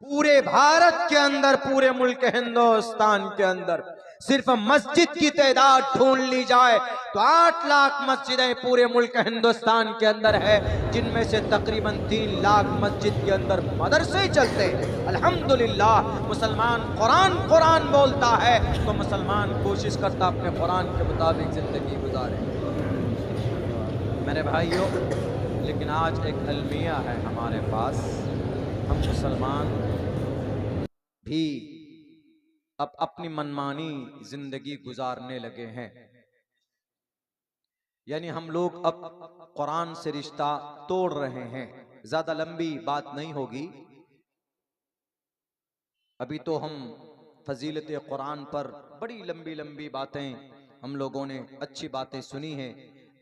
पूरे भारत के अंदर, पूरे मुल्क हिंदुस्तान के अंदर सिर्फ मस्जिद की तादाद ढूंढ ली जाए तो 8 लाख मस्जिदें पूरे मुल्क हिंदुस्तान के अंदर है, जिनमें से तकरीबन 3 लाख मस्जिद के अंदर मदरसे ही चलते हैं। अल्हम्दुलिल्लाह मुसलमान कुरान बोलता है तो मुसलमान कोशिश करता अपने कुरान के मुताबिक जिंदगी गुजारे। मेरे भाइयों, लेकिन आज एक अलमिया है हमारे पास, हम मुसलमान भी अब अपनी मनमानी जिंदगी गुजारने लगे हैं। यानी हम लोग अब कुरान से रिश्ता तोड़ रहे हैं। ज्यादा लंबी बात नहीं होगी, अभी तो हम फजीलत कुरान पर बड़ी लंबी लंबी बातें हम लोगों ने अच्छी बातें सुनी हैं,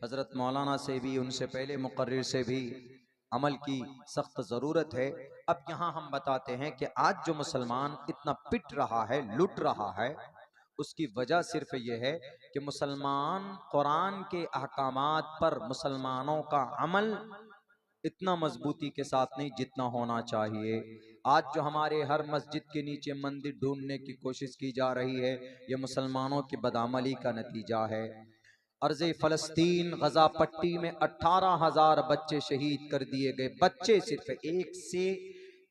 हजरत मौलाना से भी, उनसे पहले मुकर्रिर से भी। अमल की सख्त जरूरत है। अब यहाँ हम बताते हैं कि आज जो मुसलमान इतना पिट रहा है, लुट रहा है, उसकी वजह सिर्फ यह है कि मुसलमान कुरान के अहकामात पर मुसलमानों का अमल इतना मजबूती के साथ नहीं जितना होना चाहिए। आज जो हमारे हर मस्जिद के नीचे मंदिर ढूंढने की कोशिश की जा रही है, यह मुसलमानों की बदअमली का नतीजा है। अर्ज़े फ़लस्तीन गजा पट्टी में 18,000 बच्चे शहीद कर दिए गए। बच्चे सिर्फ 1 से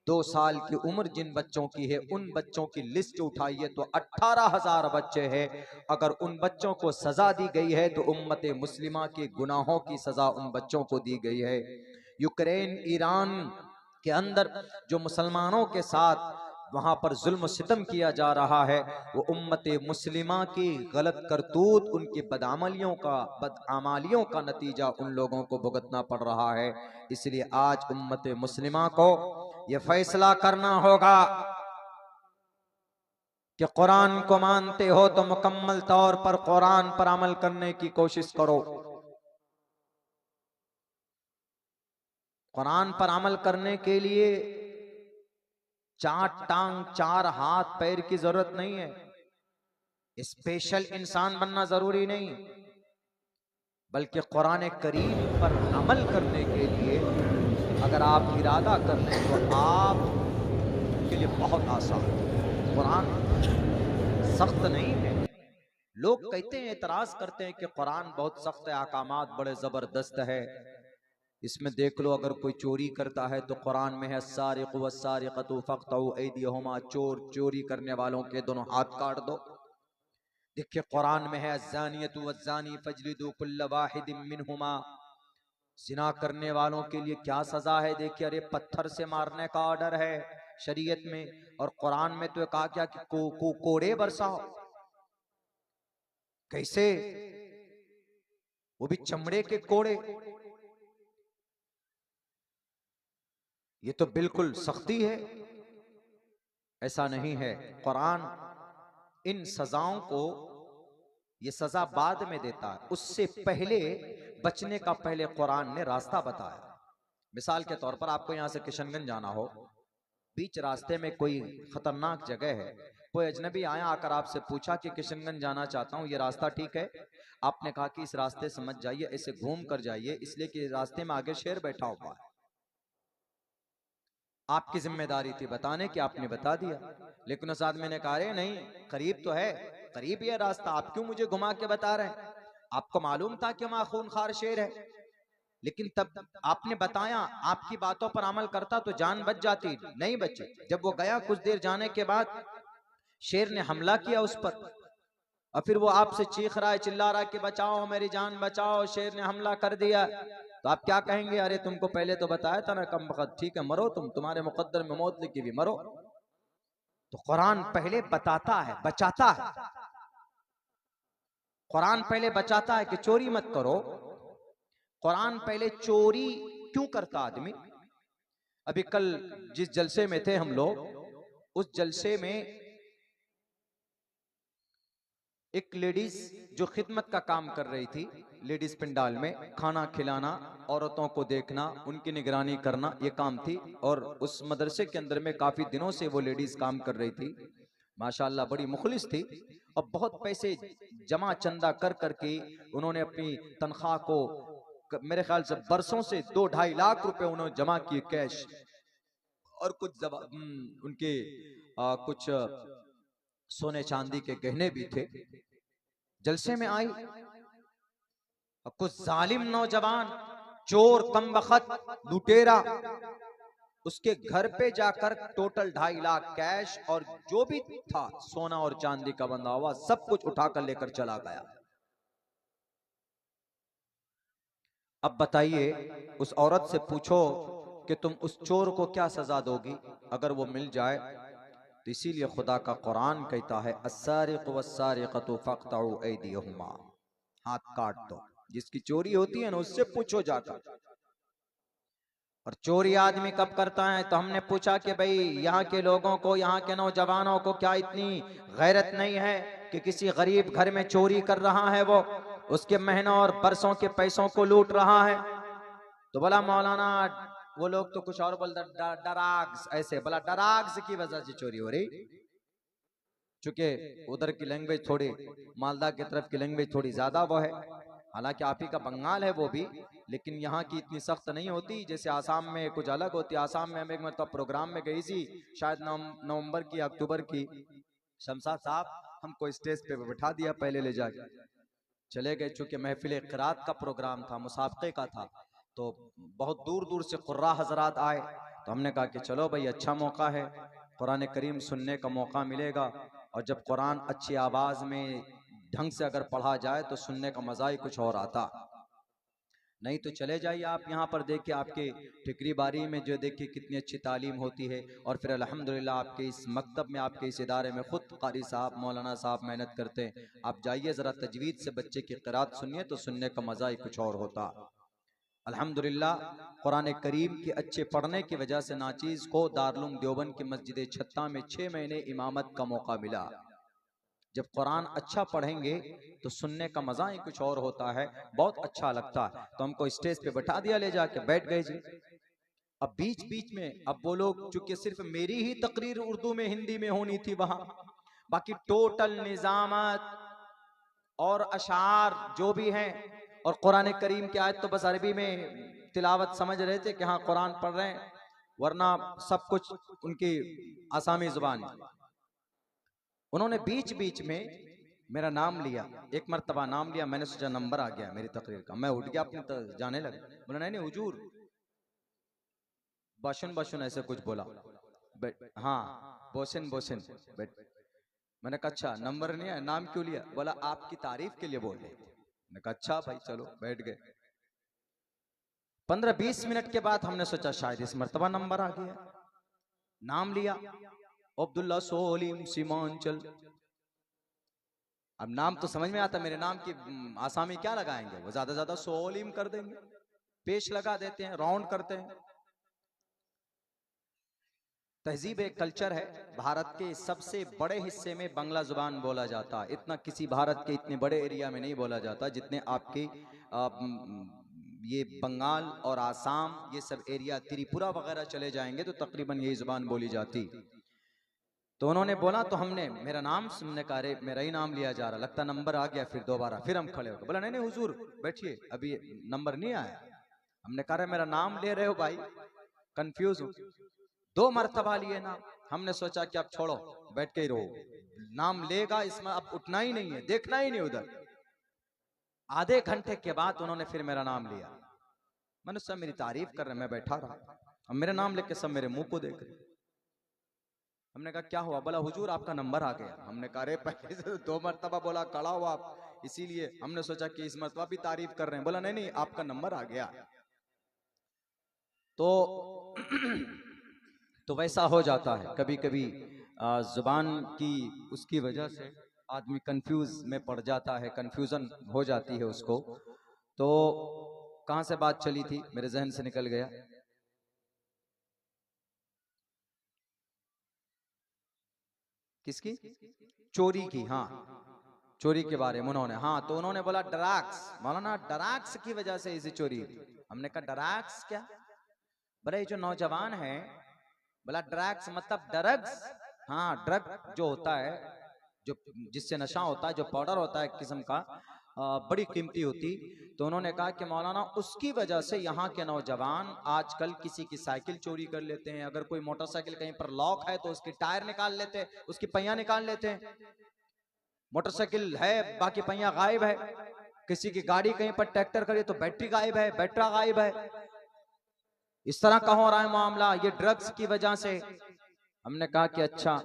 2 साल की उम्र जिन बच्चों की है, उन बच्चों की लिस्ट उठाइए तो 18,000 बच्चे हैं। अगर उन बच्चों को सजा दी गई है तो उम्मत मुस्लिमा के गुनाहों की सजा उन बच्चों को दी गई है। यूक्रेन, ईरान के अंदर जो मुसलमानों के साथ वहां पर जुल्म सितम किया जा रहा है, वो उम्मत मुस्लिमा की गलत करतूत, उनकी बदआमालियों का नतीजा उन लोगों को भुगतना पड़ रहा है। इसलिए आज उम्मत मुस्लिमा को यह फैसला करना होगा कि कुरान को मानते हो तो मुकम्मल तौर पर कुरान पर अमल करने की कोशिश करो। कुरान पर अमल करने के लिए 4 टांग 4 हाथ पैर की जरूरत नहीं है, स्पेशल इंसान बनना जरूरी नहीं, बल्कि कुरान करीम पर अमल करने के लिए अगर आप इरादा कर लें तो आप के लिए बहुत आसान। कुरान सख्त नहीं है। लोग कहते हैं, एतराज करते हैं कि कुरान बहुत सख्त है, अहकामात बड़े जबरदस्त है, इसमें देख लो अगर कोई चोरी करता है तो कुरान में है सारिक़ु वस्सारिक़तु फ़क़्तउ ऐदियहुमा, चोर चोरी करने वालों के दोनों हाथ काट दो। देखिए कुरान में है अज़्ज़ानियतु वज़्ज़ानी फ़ज्लिदू कुल्ल वाहिदिम मिनहुमा, ज़िना करने वालों के लिए क्या सजा है। देखिए, अरे पत्थर से मारने का ऑर्डर है शरीयत में, और कुरान में तो कहा क्या कि कोड़े बरसाओ। कैसे? वो भी चमड़े के कोड़े। ये तो बिल्कुल सख्ती है। ऐसा नहीं है। कुरान इन सजाओं को, ये सजा बाद में देता है, उससे पहले बचने का पहले कुरान ने रास्ता बताया। मिसाल के तौर पर आपको यहां से किशनगंज जाना हो, बीच रास्ते में कोई खतरनाक जगह है, कोई अजनबी आया आकर आपसे पूछा कि किशनगंज जाना चाहता हूं, ये रास्ता ठीक है? आपने कहा कि इस रास्ते से मत जाइए, ऐसे घूम कर जाइए, इसलिए कि रास्ते में आगे शेर बैठा हुआ है। आपकी जिम्मेदारी थी बताने की, आपने बता दिया। लेकिन उस आदमी ने कहा, नहीं करीब तो है, करीब ही है रास्ता, आप क्यों मुझे घुमा के बता रहे हैं? आपको मालूम था कि वहां खूनखार शेर है, लेकिन तब आपने बताया, आपकी बातों पर अमल करता तो जान बच जाती, नहीं बची। जब वो गया कुछ देर जाने के बाद शेर ने हमला किया उस पर, और फिर वो आपसे चीख रहा है, चिल्ला रहा है कि बचाओ मेरी जान बचाओ, शेर ने हमला कर दिया। तो आप क्या कहेंगे? अरे तुमको पहले तो बताया था ना कम वक्त, ठीक है मरो तुम, तुम्हारे मुकद्दर में मौत लिखी भी, मरो। तो कुरान पहले बताता है, बचाता है। कुरान पहले बचाता है कि चोरी मत करो। कुरान पहले चोरी क्यों करता आदमी? अभी कल जिस जलसे में थे हम लोग, उस जलसे में एक लेडीज जो खिदमत का काम कर रही थी, लेडीज पंडाल में खाना खिलाना, औरतों को देखना, उनकी निगरानी करना, ये काम थी। और उस मदरसे के अंदर में काफी दिनों से वो लेडीज काम कर रही थी। माशाअल्लाह बड़ी मुखलिस थी, और बहुत पैसे जमा चंदा कर करके उन्होंने अपनी तनख्वाह को, मेरे ख्याल से बरसों से 2-2.5 लाख रुपए उन्होंने जमा किए कैश, और कुछ उनके कुछ सोने चांदी के गहने भी थे। जलसे में आई और कुछ जालिम नौजवान, चोर, कमबख्त, लुटेरा उसके घर पे जाकर टोटल 2.5 लाख कैश और जो भी था सोना और चांदी का बंधा हुआ सब कुछ उठाकर लेकर चला गया। अब बताइए, उस औरत से पूछो कि तुम उस चोर को क्या सजा दोगी अगर वो मिल जाए। तो इसीलिए खुदा का कुरान कहता है, अस्सारिक़ु वस्सारिक़तु फ़क़्तउ ऐदियहुमा, हाथ काट दो। जिसकी चोरी होती है ना उससे पूछो जाकर। और चोरी आदमी कब करता है? तो हमने पूछा कि भाई यहाँ के लोगों को, यहाँ के नौजवानों को क्या इतनी गैरत नहीं है कि किसी गरीब घर में चोरी कर रहा है, वो उसके महीनों और बरसों के पैसों को लूट रहा है। तो बोला मौलाना वो लोग तो कुछ और बोलते, डराग्स ऐसे। बोला डराग्स की वजह से चोरी हो रही, चूंकि उधर की लैंग्वेज थोड़ी, मालदा की तरफ की लैंग्वेज थोड़ी ज्यादा वो है। हालांकि आप ही का बंगाल है वो भी, लेकिन यहाँ की इतनी सख्त नहीं होती जैसे आसाम में कुछ अलग होती है। आसाम में हम एक मतलब प्रोग्राम में गई थी, शायद नवंबर की अक्टूबर की। शमशाद साहब हमको स्टेज पे बैठा दिया, पहले ले जाके चले गए। चूंकि महफिल क़िरात का प्रोग्राम था, मुसाबके का था, तो बहुत दूर दूर से कुर्रा हजरात आए। तो हमने कहा कि चलो भाई अच्छा मौका है, कुरान करीम सुनने का मौका मिलेगा। और जब कुरान अच्छी आवाज में ढंग से अगर पढ़ा जाए तो सुनने का मजा ही कुछ और आता। नहीं तो चले जाइए आप यहाँ पर देखिए, आपके ठिकरी बारी में जो देखिए कितनी अच्छी तालीम होती है। और फिर अल्हम्दुलिल्लाह आपके इस मकतब में, आपके इस इदारे में खुद कारी साहब, मौलाना साहब मेहनत करते हैं। आप जाइए जरा तजवीद से बच्चे की क़िरात सुनिए तो सुनने का मजा ही कुछ और होता। अल्हम्दुलिल्लाह कुरान करीम के अच्छे पढ़ने की वजह से नाचीज को दारुल देवबंद की मस्जिद छत्ता में 6 महीने इमामत का मौका मिला। जब कुरान अच्छा पढ़ेंगे तो सुनने का मजा ही कुछ और होता है, बहुत अच्छा लगता है। तो हमको स्टेज पे बैठा दिया, ले जाके बैठ गए जी। अब बीच बीच में, अब वो लोग, चूंकि सिर्फ मेरी ही तकरीर उर्दू में हिंदी में होनी थी वहां, बाकी टोटल निजामत और अशार जो भी हैं और कुरान करीम की आयत तो बस अरबी में तिलावत समझ रहे थे कि हाँ कुरान पढ़ रहे हैं, वरना सब कुछ उनकी आसामी जुबान। उन्होंने बीच बीच में मेरा नाम लिया, एक मर्तबा नाम लिया, मैंने सोचा नंबर आ गया मेरी तकरीर का, मैं उठ गया अपने जाने लगा। बोला नहीं नहीं हुजूर, बाशन बाशन ऐसे कुछ बोला। हाँ बोशन बोशन। मैंने कहा अच्छा नंबर नहीं है, नाम क्यों लिया? बोला आपकी तारीफ के लिए बोल रहे थे। मैंने कहा अच्छा भाई चलो, बैठ गए। 15-20 मिनट के बाद हमने सोचा शायद इस मर्तबा नंबर आ गया। नाम लिया, अब्दुल्ला सोलीम सीमांचल। अब नाम तो समझ में आता, मेरे नाम की आसामी क्या लगाएंगे, वो ज्यादा सोलीम कर देंगे, पेश लगा देते हैं, राउंड करते हैं। तहजीब एक कल्चर है। भारत के सबसे बड़े हिस्से में बांग्ला जुबान बोला जाता है, इतना किसी भारत के इतने बड़े एरिया में नहीं बोला जाता जितने आपके ये बंगाल और आसाम, ये सब एरिया, त्रिपुरा वगैरह चले जाएंगे तो तकरीबन यही जुबान बोली जाती। तो उन्होंने बोला, तो हमने मेरा नाम सुनने का, अरे मेरा ही नाम लिया जा रहा, लगता नंबर आ गया। फिर दोबारा फिर हम खड़े हो गए। बोला नहीं नहीं हुजूर बैठिए, अभी नंबर नहीं आया। हमने कहा मेरा नाम ले रहे हो भाई, कंफ्यूज हूं। 2 मरतबा लिए नाम। हमने सोचा कि अब छोड़ो, बैठ के ही रहो, नाम लेगा इसमें अब उठना ही नहीं है, देखना ही नहीं उधर। आधे घंटे के बाद उन्होंने फिर मेरा नाम लिया। मैंने सब मेरी तारीफ कर रहे, मैं बैठा रहा, अब मेरा नाम लेके सब मेरे मुंह को देख रहे। हमने कहा क्या हुआ? बोला हुजूर आपका नंबर आ गया। हमने कहा अरे पहले से 2 मरतबा बोला खड़ा हुआ आप, इसीलिए हमने सोचा कि इस मरतबा भी तारीफ कर रहे हैं। बोला नहीं नहीं आपका नंबर आ गया। तो वैसा हो जाता है कभी कभी, जुबान की उसकी वजह से आदमी कंफ्यूज में पड़ जाता है, कंफ्यूजन हो जाती है उसको। तो कहां से बात चली थी, मेरे जहन से निकल गया। किसकी? चोरी की। हाँ चोरी के बारे में उन्होंने, हाँ तो उन्होंने बोला ड्रग्स, मौलाना ड्रग्स की वजह से इसी चोरी। हमने कहा ड्रग्स क्या? बोले जो नौजवान है, बोला ड्रग्स मतलब ड्रग्स। हाँ ड्रग जो होता है, जो जिससे नशा होता है, जो पाउडर होता है एक किस्म का, बड़ी कीमती होती। तो उन्होंने कहा कि मौलाना उसकी वजह से यहाँ के नौजवान आजकल किसी की साइकिल चोरी कर लेते हैं, अगर कोई मोटरसाइकिल कहीं पर लॉक है तो उसकी टायर निकाल लेते हैं, उसकी पहिया निकाल लेते हैं। मोटरसाइकिल है बाकी पहिया गायब है, किसी की गाड़ी कहीं पर ट्रैक्टर करे तो बैटरी गायब है, बैटरा गायब है। इस तरह का हो रहा है मामला, ये ड्रग्स की वजह से। हमने कहा कि अच्छा,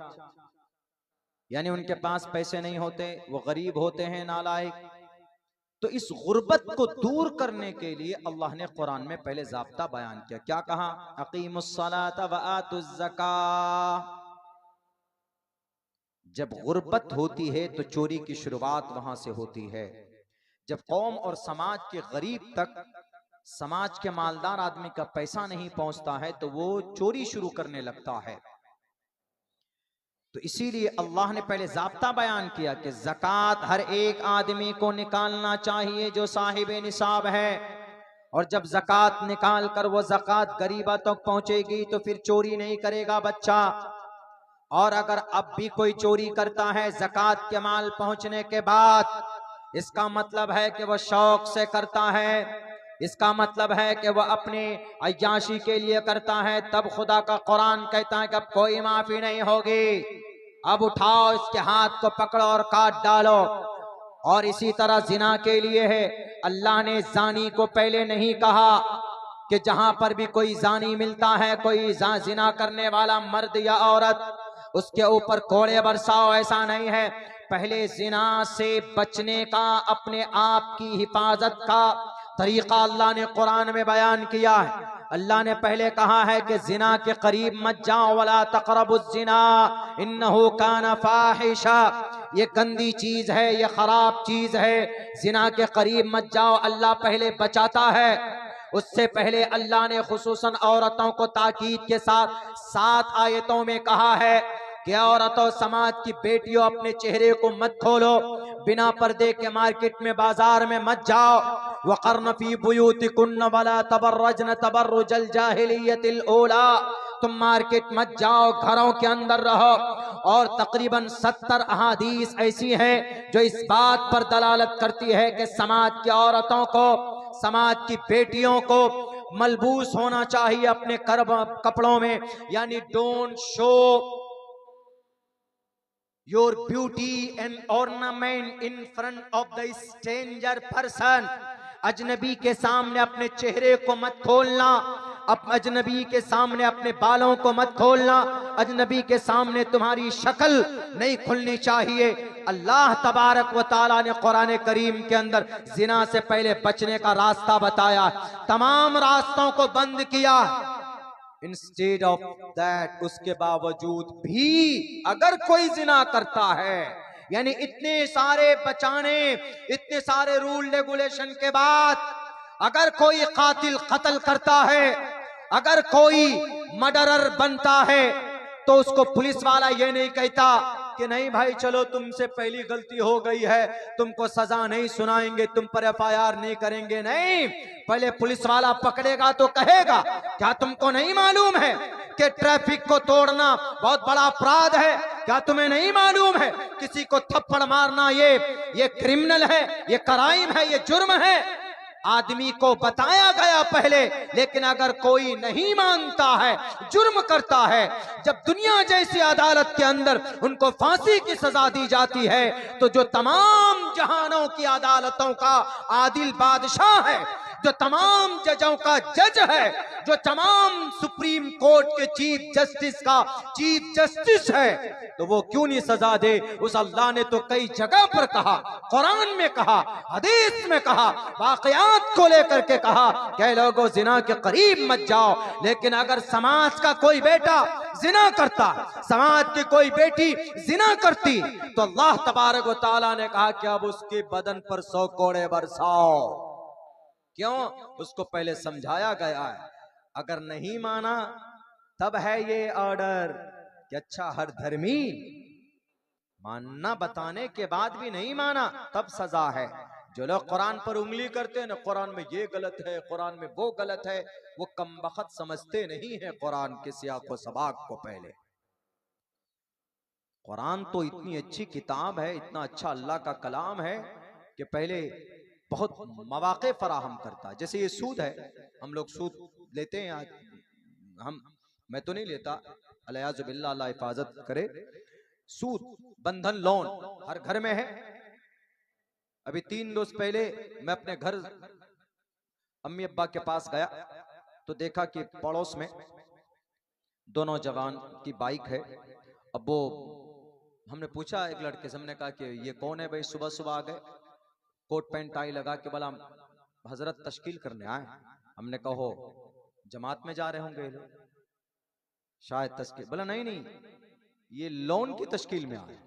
यानी उनके पास पैसे नहीं होते, वो गरीब होते हैं, नालायक। तो इस गुर्बत को दूर करने के लिए अल्लाह ने कुरान में पहले ज़ाब्ता बयान किया। क्या कहा? अकीमुस्सलात व आतुज़्ज़कात। जब गुर्बत होती है तो चोरी की शुरुआत वहां से होती है। जब कौम और समाज के गरीब तक समाज के मालदार आदमी का पैसा नहीं पहुंचता है तो वो चोरी शुरू करने लगता है। तो इसीलिए अल्लाह ने पहले ज़ाब्ता बयान किया कि ज़कात हर एक आदमी को निकालना चाहिए जो साहिब निसाब है। और जब ज़कात निकाल कर वो ज़कात गरीबा तक पहुंचेगी तो फिर चोरी नहीं करेगा बच्चा। और अगर अब भी कोई चोरी करता है ज़कात के माल पहुंचने के बाद, इसका मतलब है कि वह शौक से करता है, इसका मतलब है कि वह अपने अय्याशी के लिए करता है। तब खुदा का कुरान कहता है कि अब कोई माफी नहीं होगी, अब उठाओ इसके हाथ को पकड़ो और काट डालो। और इसी तरह जिना के लिए है, अल्लाह ने जानी को पहले नहीं कहा कि जहां पर भी कोई जानी मिलता है, कोई जिना करने वाला मर्द या औरत, उसके ऊपर कोड़े बरसाओ, ऐसा नहीं है। पहले जिना से बचने का, अपने आप की हिफाजत का तरीका अल्लाह ने कुरान में बयान किया है। अल्लाह ने पहले कहा है कि जिना के करीब मत जाओ, वला तक़रबुज़ जिना इन्नहु काना फ़ाहिशा, ये गंदी चीज है, ये खराब चीज है, जिना के करीब मत जाओ। अल्लाह पहले बचाता है। उससे पहले अल्लाह ने खुसूसन औरतों को ताकीद के साथ 7 आयतों में कहा है कि औरतों, समाज की बेटियों, अपने चेहरे को मत खोलो, बिना पर्दे के मार्केट में बाजार में मत जाओ। वक़र्न फी बुयूतिकुन्न वला तबर्रजन तबर्रुजल जाहिलियतिल ऊला, तुम मार्केट मत जाओ, घरों के अंदर रहो। और तकरीबन 70 अहादीस ऐसी हैं जो इस बात पर दलालत करती है कि समाज की औरतों को, समाज की बेटियों को मलबूस होना चाहिए अपने कपड़ों में, यानी don't show your beauty and ornament in front of the stranger person. अजनबी के सामने अपने चेहरे को मत खोलना, अजनबी के सामने अपने बालों को मत खोलना, अजनबी के सामने तुम्हारी शक्ल नहीं खुलनी चाहिए। अल्लाह तबारक व ताला ने कुरान करीम के अंदर जिना से पहले बचने का रास्ता बताया, तमाम रास्तों को बंद किया। इंस्टेड ऑफ दैट, उसके बावजूद भी अगर कोई जिना करता है, यानी इतने सारे बचाने, इतने सारे रूल रेगुलेशन के बाद अगर कोई कातिल कत्ल करता है, अगर कोई मर्डरर बनता है, तो उसको पुलिस वाला ये नहीं कहता कि नहीं भाई चलो तुमसे पहली गलती हो गई है, तुमको सजा नहीं सुनाएंगे, तुम पर एफआईआर नहीं करेंगे। नहीं, पहले पुलिस वाला पकड़ेगा तो कहेगा क्या तुमको नहीं मालूम है कि ट्रैफिक को तोड़ना बहुत बड़ा अपराध है? क्या तुम्हें नहीं मालूम है किसी को थप्पड़ मारना ये क्रिमिनल है, ये क्राइम है, ये जुर्म है? आदमी को बताया गया पहले, लेकिन अगर कोई नहीं मानता है, जुर्म करता है, जब दुनिया जैसी अदालत के अंदर उनको फांसी की सजा दी जाती है, तो जो तमाम जहानों की अदालतों का आदिल बादशाह है, जो तमाम जजों का जज है, जो तमाम सुप्रीम कोर्ट के चीफ जस्टिस का चीफ जस्टिस है, तो वो क्यों नहीं सजा दे? उस अल्लाह ने तो कई जगह पर कहा, कुरान में कहा, हदीस में कहा, वाकयात को लेकर के कहा कि लोगों जिना के करीब मत जाओ। लेकिन अगर समाज का कोई बेटा जिना करता, समाज की कोई बेटी जिना करती, तो अल्लाह तबारक व तआला ने कहा कि अब उसके बदन पर 100 कोड़े बरसाओ। क्यों? उसको पहले समझाया गया है। अगर नहीं माना तब है ये ऑर्डर कि अच्छा, हर धर्मी मानना बताने के बाद भी नहीं माना तब सजा है। जो लोग कुरान पर उंगली करते हैं ना, कुरान में ये गलत है, कुरान में वो गलत है, वो कमबख्त समझते नहीं है कुरान के सियाक व सबाक को। पहले कुरान तो इतनी अच्छी किताब है, इतना अच्छा अल्लाह का कलाम है, कि पहले बहुत मौके फराहम करता। जैसे ये सूद है, हम लोग सूद लेते हैं, मैं तो नहीं लेता, अलियाज़ु बिल्लाह, अल्लाह हिफाजत करे। सूद, बंधन लोन हर घर में है। अभी 3 रोज पहले मैं अपने घर अम्मी अब्बा के पास गया तो देखा कि पड़ोस में दोनों जवान की बाइक है। अब वो हमने पूछा एक लड़के से, हमने कहा कि ये कौन है भाई, सुबह सुबह आ गए कोट पैंट टाई लगा के, बोला हजरत तश्कील करने आए। हमने कहो जमात में जा रहे होंगे ये लोग, शायद तश्कील। बोला नहीं नहीं, ये लोन की तश्कील में आए।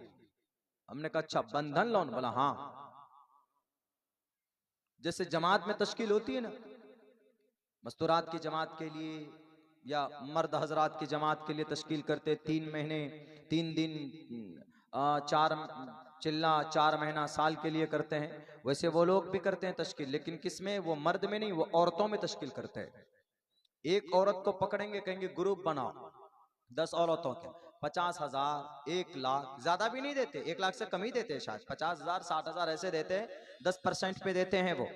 हमने कहा अच्छा, बंधन लोन? बोला हाँ, जैसे जमात में तश्कील होती है ना, मस्तूरात की जमात के लिए या मर्द हजरात की जमात के लिए तश्कील करते 3 महीने 3 दिन 4 चिल्ला 4 महीना साल के लिए करते हैं, वैसे वो लोग भी करते हैं तश्कील, लेकिन किसमें? वो मर्द में नहीं, वो औरतों में तश्कील करते हैं। एक औरत को पकड़ेंगे, कहेंगे ग्रुप बनाओ 10 औरतों के, 50,000 1 लाख, ज्यादा भी नहीं देते, 1 लाख से कम ही देते हैं शायद, 50,000 60,000 ऐसे देते हैं, 10% पे देते हैं वो।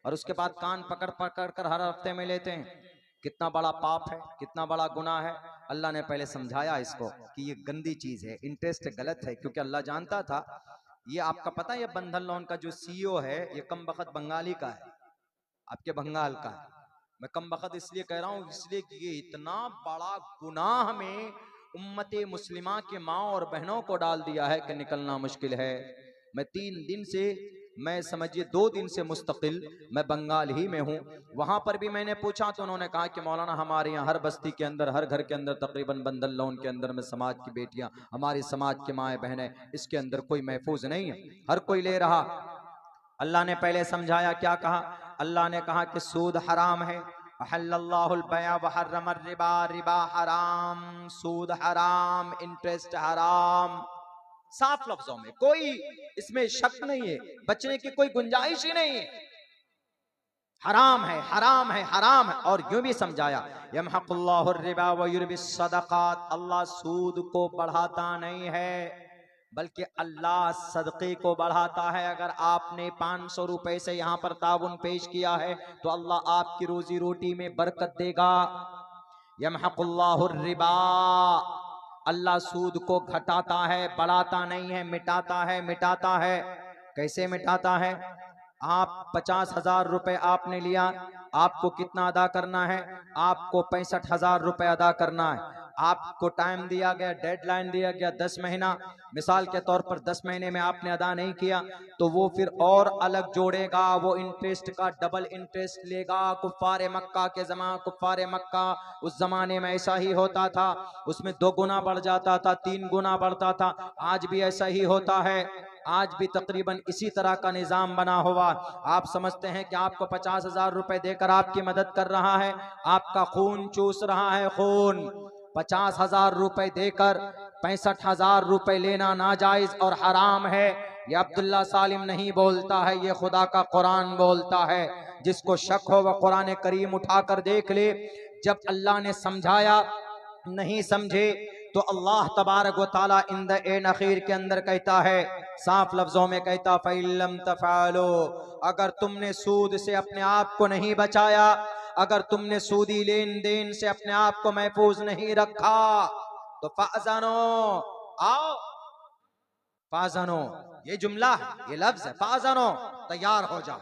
और उसके बाद कान पकड़ पकड़ कर हर हफ्ते में लेते हैं। कितना बड़ा पाप है, कितना बड़ा गुनाह है। अल्लाह ने पहले समझाया इसको कि ये गंदी चीज है, इंटरेस्ट गलत है, क्योंकि अल्लाह जानता था। ये आपका पता है, ये बंधन लोन का जो CEO है, ये कम बखत बंगाली का है, आपके बंगाल का है। मैं कम बखत इसलिए कह रहा हूं, इसलिए कि ये इतना बड़ा गुनाह में उम्मते मुस्लिमा के माँ और बहनों को डाल दिया है कि निकलना मुश्किल है। मैं 3 दिन से, मैं समझिए 2 दिन से मुस्तकिल मैं बंगाल ही में हूँ। वहां पर भी मैंने पूछा तो उन्होंने कहा कि मौलाना हमारे यहाँ हर बस्ती के अंदर, हर घर के अंदर तकरीबन बंधन लोन के अंदर में समाज की बेटियां, हमारी समाज के माएँ बहनें, इसके अंदर कोई महफूज नहीं है, हर कोई ले रहा। अल्लाह ने पहले समझाया, क्या कहा? अल्लाह ने कहा कि सूद हराम है, अहल्लल्लाहुल बैअ व हर्रमर रिबा, रिबा हराम, सूद हराम, इंटरेस्ट हराम। साफ लफ्जों में, कोई इसमें शक नहीं है, बचने की कोई गुंजाइश ही नहीं है। हराम है, हराम है, हराम है। और यूं भी समझाया, यमहकुल्लाहु रिबा व युरबिस सदकात, अल्लाह सूद को बढ़ाता नहीं है बल्कि अल्लाह सदक़े को बढ़ाता है। अगर आपने 500 रुपए से यहाँ पर ताउन पेश किया है तो अल्लाह आपकी रोजी रोटी में बरकत देगा। यमहकुल्लाहु रिबा, अल्लाह सूद को घटाता है, बढ़ाता नहीं है, मिटाता है, मिटाता है। कैसे मिटाता है? आप 50,000 रुपए आपने लिया, आपको कितना अदा करना है? आपको 65,000 रुपए अदा करना है। आपको टाइम दिया गया, डेडलाइन दिया गया 10 महीना, मिसाल के तौर पर 10 महीने में आपने अदा नहीं किया तो वो फिर और अलग जोड़ेगा, वो इंटरेस्ट का डबल इंटरेस्ट लेगा। कुफ्फारे मक्का के ज़माने, कुफ्फारे मक्का उस जमाने में ऐसा ही होता था, उसमें 2 गुना बढ़ जाता था, 3 गुना बढ़ता था। आज भी ऐसा ही होता है, आज भी तकरीबन इसी तरह का निजाम बना हुआ। आप समझते हैं कि आपको 50,000 रुपए देकर आपकी मदद कर रहा है, आपका खून चूस रहा है, खून। 50,000 रुपए देकर 65,000 रुपए लेना नाजायज और हराम है। ये अब्दुल्ला सालिम नहीं बोलता है, ये खुदा का कुरान बोलता है। जिसको शक हो वह कुरान करीम उठाकर देख ले। जब अल्लाह ने समझाया नहीं समझे तो अल्लाह तबारक व तआला इंद ए नखीर के अंदर कहता है, साफ लफ्जों में कहता, फ़इल्लम तफ़अलू, अगर तुमने सूद से अपने आप को नहीं बचाया, अगर तुमने सूदी लेन देन से अपने आप को महफूज नहीं रखा तो फ़अज़नो, आओ, फ़अज़नो, ये जुमला है, ये लफ्ज है, फ़अज़नो, तैयार हो जाओ।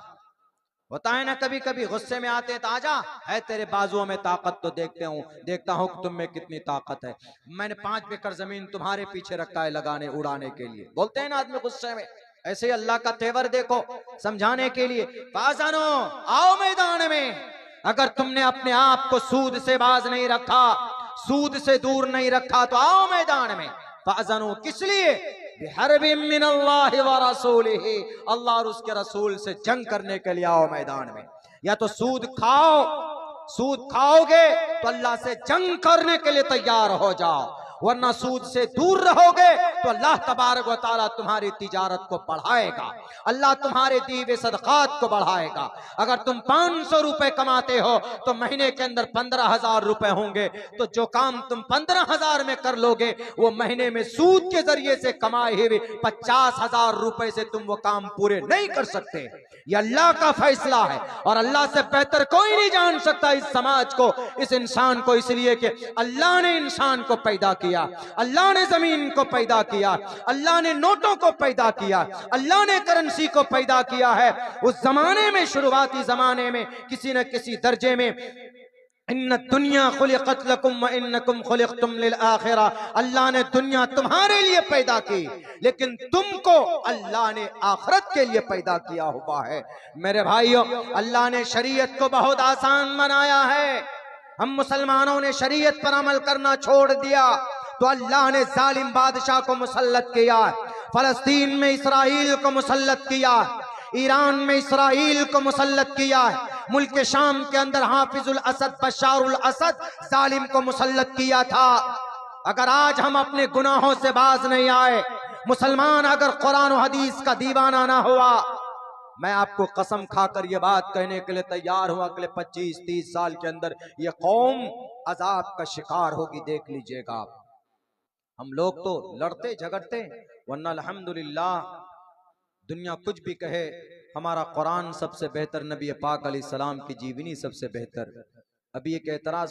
होता है ना कभी कभी गुस्से में आते हैं तो आजा, है तेरे बाजुओं में ताकत तो देखता हूँ कि तुम में कितनी ताकत है। मैंने 5 एकड़ जमीन तुम्हारे पीछे रखा है लगाने उड़ाने के लिए, बोलते हैं ना आदमी गुस्से में। ऐसे ही अल्लाह का तेवर देखो समझाने के लिए, फ़अज़नो, आओ मैदान में। अगर तुमने अपने आप को सूद से बाज नहीं रखा, सूद से दूर नहीं रखा तो आओ मैदान में। फ़अज़नो, किस लिए? बिहर्बिम मिनल्लाहि व रसूलिही, अल्लाह और उसके रसूल से जंग करने के लिए आओ मैदान में। या तो सूद खाओ, सूद खाओगे तो अल्लाह से जंग करने के लिए तैयार हो जाओ, वरना सूद से दूर रहोगे तो अल्लाह तबारक व तआला तुम्हारी तिजारत को बढ़ाएगा, अल्लाह तुम्हारे दीवे सदकात को बढ़ाएगा। अगर तुम 500 रुपए कमाते हो तो महीने के अंदर 15,000 रुपए होंगे, तो जो काम तुम 15,000 में कर लोगे वो महीने में सूद के जरिए से कमाए हुए 50,000 रुपए से तुम वो काम पूरे नहीं कर सकते। ये अल्लाह का फैसला है और अल्लाह से बेहतर कोई नहीं जान सकता इस समाज को, इस इंसान को, इसलिए कि अल्लाह ने इंसान को पैदा किया, अल्लाह ने जमीन को पैदा किया, अल्लाह ने नोटों को पैदा किया, अल्लाह ने करेंसी को पैदा किया है। उस जमाने में, शुरुआती जमाने में किसी न किसी दर्जे में इन्न दुनिया खुलिकत लकुम व इन्नकुम खुलिकतुम लिल आखिरा, अल्लाह ने दुनिया तुम्हारे लिए पैदा की लेकिन तुमको अल्लाह ने आखिरत के लिए पैदा किया हुआ है। मेरे भाइयों, अल्लाह ने शरीयत को बहुत आसान बनाया है। हम मुसलमानों ने शरीयत पर अमल करना छोड़ दिया तो अल्लाह ने जालिम बादशाह को मुसल्लत किया, फलस्तीन में इसराइल को मुसल्लत किया, ईरान में इसराइल को मुसल्लत किया, मुल्क शाम के अंदर हाफिजुल असद बशारुल असद जालिम को मुसल्लत किया था। अगर आज हम अपने गुनाहों से बाज नहीं आए, मुसलमान अगर कुरान और हदीस का दीवाना ना हुआ, मैं आपको कसम खाकर ये बात कहने के लिए तैयार हूं, अगले 25-30 साल के अंदर ये कौम अजाब का शिकार होगी, देख लीजिएगा। हम लोग तो लड़ते झगड़ते, वरना अल्हम्दुलिल्लाह दुनिया कुछ भी कहे, हमारा कुरान सबसे बेहतर, नबी पाक अलैहिस्सलाम की जीवनी सबसे बेहतर। अभी एक एतराज